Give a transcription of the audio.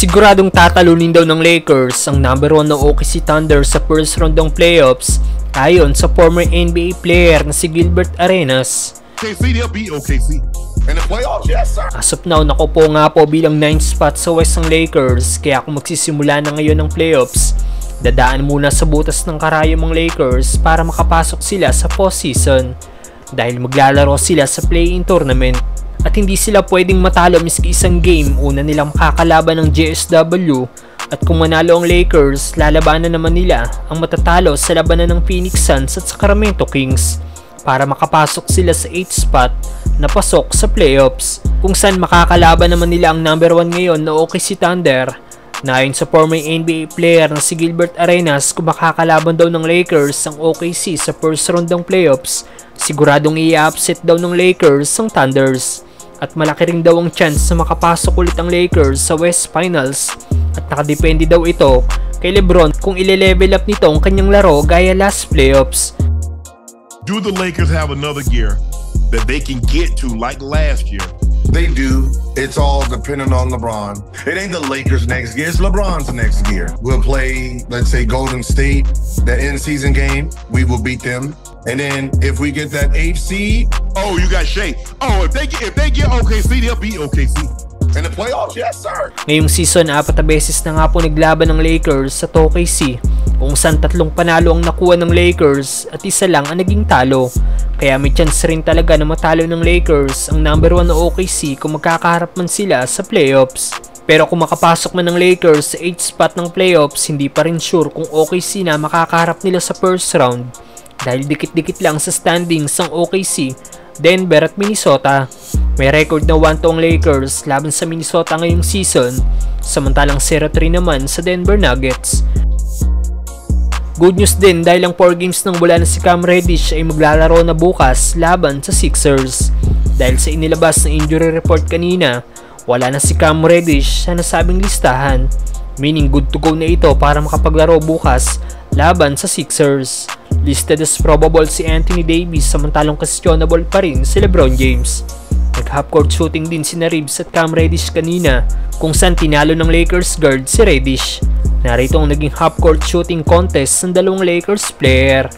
Siguradong tatalunin daw ng Lakers ang number 1 na OKC Thunder sa first round ng playoffs ayon sa former NBA player na si Gilbert Arenas. OKC, they'll beat OKC. In the playoffs, yes sir. As of now, nakupo nga po bilang 9th spot sa West ng Lakers, kaya kung magsisimula na ngayon ng playoffs, dadaan muna sa butas ng karayom ang Lakers para makapasok sila sa postseason dahil maglalaro sila sa play-in tournament at hindi sila pwedeng matalo miski isang game. Una nilang makakalaban ng JSW at kung manalo ang Lakers, lalabanan naman nila ang matatalo sa labanan ng Phoenix Suns at Sacramento Kings para makapasok sila sa 8th spot na pasok sa playoffs, kung saan makakalaban naman nila ang number 1 ngayon na OKC Thunder na ayon sa former NBA player na si Gilbert Arenas. Kung makakalaban daw ng Lakers ang OKC sa first round ng playoffs, siguradong i-upset daw ng Lakers ang Thunders at malaki rin daw ang chance na makapasok ulit ang Lakers sa West Finals at nakadepende daw ito kay LeBron kung ile-level up nito ang kanyang laro gaya last playoffs. Do the Lakers have another gear that they can get to like last year? They do. It's all dependent on LeBron. It ain't the Lakers next gear, it's LeBron's next gear. We'll play, let's say, Golden State, that in-season game, we will beat them. And then if we get that 8th seed, oh, you got Shea. Oh, if they get OKC, they'll beat OKC. In the playoffs, yes sir. Ngayong season, 4 na beses na nga po naglaban ng Lakers sa OKC, kung saan 3 panalo ang nakuha ng Lakers at 1 lang ang naging talo. Kaya may chance rin talaga na matalo ng Lakers ang number 1 na OKC kung magkakaharap man sila sa playoffs. Pero kung makapasok man ng Lakers sa 8th spot ng playoffs, hindi pa rin sure kung OKC na makakaharap nila sa first round dahil dikit-dikit lang sa standings ng OKC, Denver at Minnesota. May record na 1-2 ang Lakers laban sa Minnesota ngayong season, samantalang 0-3 naman sa Denver Nuggets. Good news din dahil ang 4 games nang wala na si Cam Reddish ay maglalaro na bukas laban sa Sixers. Dahil sa inilabas na injury report kanina, wala na si Cam Reddish sa nasabing listahan, meaning good to go na ito para makapaglaro bukas laban sa Sixers. Listed as probable si Anthony Davis samantalang questionable pa rin si LeBron James. Nag-half-court shooting din si Reeves at Cam Reddish kanina kung saan tinalo ng Lakers guard si Reddish. Narito ang naging half-court shooting contest ng 2 Lakers player.